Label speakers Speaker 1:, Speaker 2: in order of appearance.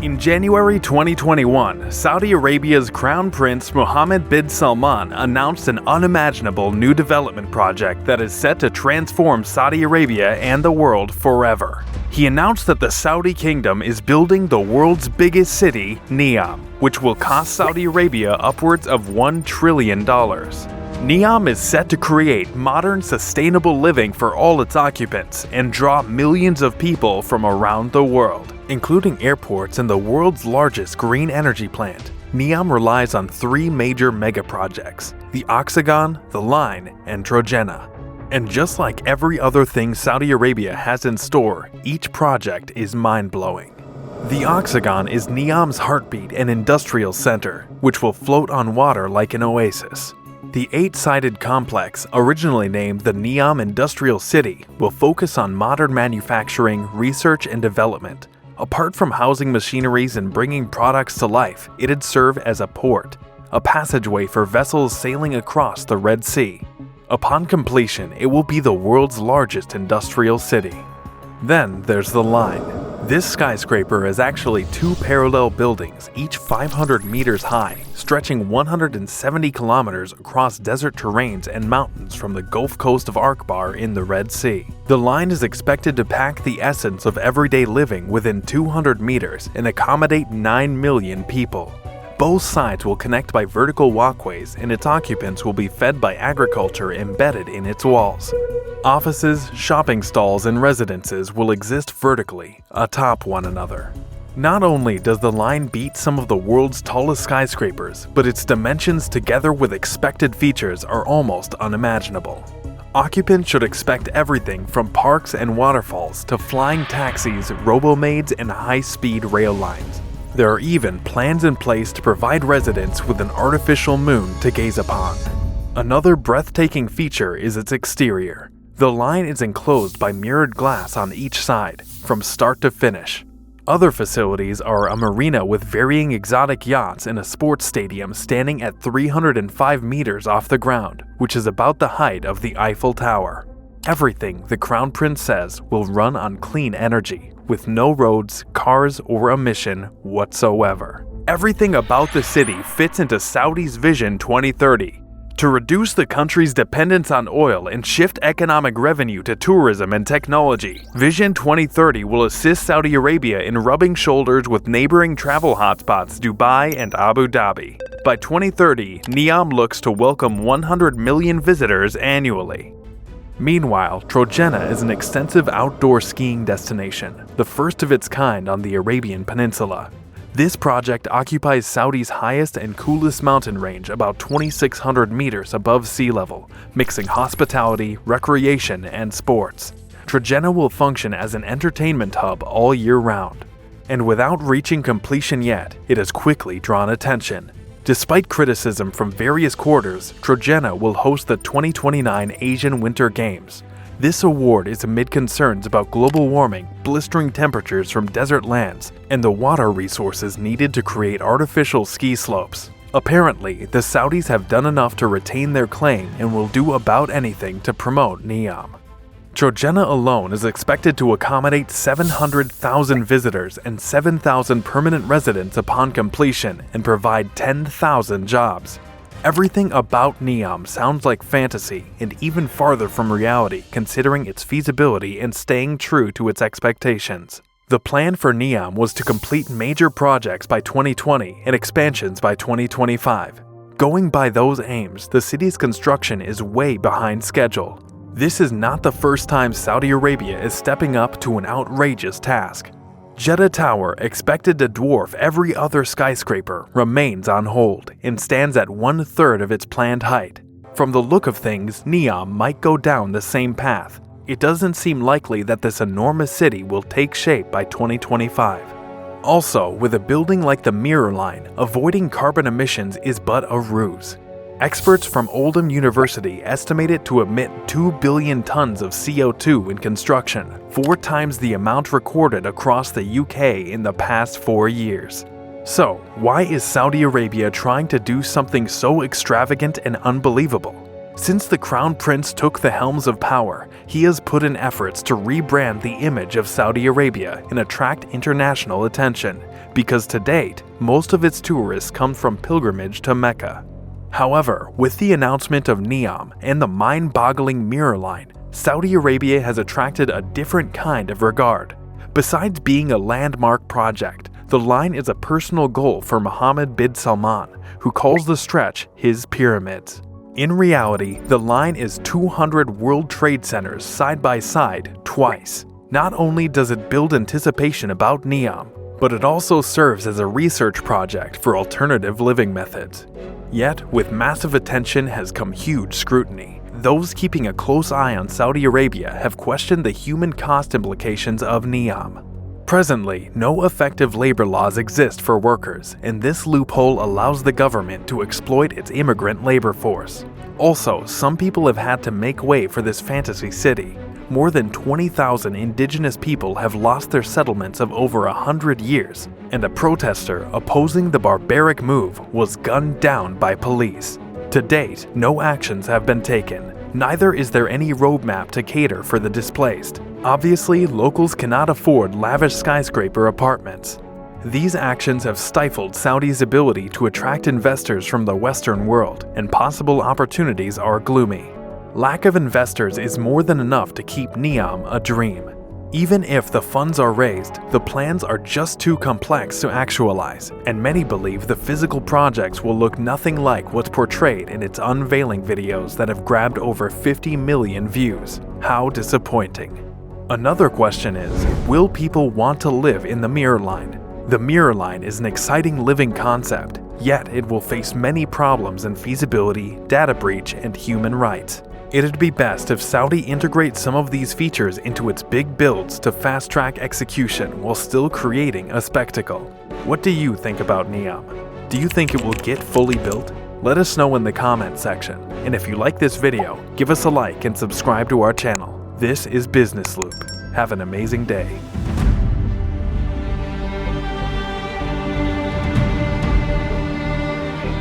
Speaker 1: In January 2021, Saudi Arabia's Crown Prince Mohammed bin Salman announced an unimaginable new development project that is set to transform Saudi Arabia and the world forever. He announced that the Saudi kingdom is building the world's biggest city, Neom, which will cost Saudi Arabia upwards of $1 trillion. Neom is set to create modern, sustainable living for all its occupants and draw millions of people from around the world, including airports and the world's largest green energy plant. Neom relies on three major megaprojects: the Oxagon, the Line, and Trojena. And just like every other thing Saudi Arabia has in store, each project is mind-blowing. The Oxagon is Neom's heartbeat and industrial center, which will float on water like an oasis. The 8-sided complex, originally named the Neom Industrial City, will focus on modern manufacturing, research, and development. Apart from housing machineries and bringing products to life, it'd serve as a port, a passageway for vessels sailing across the Red Sea. Upon completion, it will be the world's largest industrial city. Then there's the Line. This skyscraper is actually two parallel buildings, each 500 meters high, stretching 170 kilometers across desert terrains and mountains from the Gulf Coast of Akbar in the Red Sea. The Line is expected to pack the essence of everyday living within 200 meters and accommodate 9 million people. Both sides will connect by vertical walkways, and its occupants will be fed by agriculture embedded in its walls. Offices, shopping stalls, and residences will exist vertically, atop one another. Not only does the Line beat some of the world's tallest skyscrapers, but its dimensions together with expected features are almost unimaginable. Occupants should expect everything from parks and waterfalls to flying taxis, robo-maids, and high-speed rail lines. There are even plans in place to provide residents with an artificial moon to gaze upon. Another breathtaking feature is its exterior. The Line is enclosed by mirrored glass on each side, from start to finish. Other facilities are a marina with varying exotic yachts and a sports stadium standing at 305 meters off the ground, which is about the height of the Eiffel Tower. Everything, the Crown Prince says, will run on clean energy, with no roads, cars, or emission whatsoever. Everything about the city fits into Saudi's Vision 2030. To reduce the country's dependence on oil and shift economic revenue to tourism and technology, Vision 2030 will assist Saudi Arabia in rubbing shoulders with neighboring travel hotspots Dubai and Abu Dhabi. By 2030, Neom looks to welcome 100 million visitors annually. Meanwhile, Trojena is an extensive outdoor skiing destination, the first of its kind on the Arabian Peninsula. This project occupies Saudi's highest and coolest mountain range about 2,600 meters above sea level, mixing hospitality, recreation, and sports. Trojena will function as an entertainment hub all year round. And without reaching completion yet, it has quickly drawn attention. Despite criticism from various quarters, Trojena will host the 2029 Asian Winter Games. This award is amid concerns about global warming, blistering temperatures from desert lands, and the water resources needed to create artificial ski slopes. Apparently, the Saudis have done enough to retain their claim and will do about anything to promote Neom. Trojena alone is expected to accommodate 700,000 visitors and 7,000 permanent residents upon completion and provide 10,000 jobs. Everything about Neom sounds like fantasy and even farther from reality considering its feasibility and staying true to its expectations. The plan for Neom was to complete major projects by 2020 and expansions by 2025. Going by those aims, the city's construction is way behind schedule. This is not the first time Saudi Arabia is stepping up to an outrageous task. Jeddah Tower, expected to dwarf every other skyscraper, remains on hold and stands at 1/3 of its planned height. From the look of things, Neom might go down the same path. It doesn't seem likely that this enormous city will take shape by 2025. Also, with a building like the Mirror Line, avoiding carbon emissions is but a ruse. Experts from Oldham University estimate it to emit 2 billion tons of CO2 in construction, 4 times the amount recorded across the UK in the past 4 years. So, why is Saudi Arabia trying to do something so extravagant and unbelievable? Since the Crown Prince took the helms of power, he has put in efforts to rebrand the image of Saudi Arabia and attract international attention, because to date, most of its tourists come from pilgrimage to Mecca. However, with the announcement of Neom and the mind-boggling mirror line, Saudi Arabia has attracted a different kind of regard. Besides being a landmark project, the line is a personal goal for Mohammed bin Salman, who calls the stretch his pyramids. In reality, the line is 200 World Trade Centers side by side twice. Not only does it build anticipation about Neom, but it also serves as a research project for alternative living methods. Yet, with massive attention has come huge scrutiny. Those keeping a close eye on Saudi Arabia have questioned the human cost implications of Neom. Presently, no effective labor laws exist for workers, and this loophole allows the government to exploit its immigrant labor force. Also, some people have had to make way for this fantasy city. More than 20,000 indigenous people have lost their settlements of over 100 years, and a protester opposing the barbaric move was gunned down by police. To date, no actions have been taken. Neither is there any roadmap to cater for the displaced. Obviously, locals cannot afford lavish skyscraper apartments. These actions have stifled Saudi's ability to attract investors from the Western world, and possible opportunities are gloomy. Lack of investors is more than enough to keep Neom a dream. Even if the funds are raised, the plans are just too complex to actualize, and many believe the physical projects will look nothing like what's portrayed in its unveiling videos that have grabbed over 50 million views. How disappointing. Another question is, will people want to live in the mirror line? The mirror line is an exciting living concept, yet it will face many problems in feasibility, data breach, and human rights. It'd be best if Saudi integrates some of these features into its big builds to fast-track execution while still creating a spectacle. What do you think about Neom? Do you think it will get fully built? Let us know in the comment section. And if you like this video, give us a like and subscribe to our channel. This is Business Loop. Have an amazing day.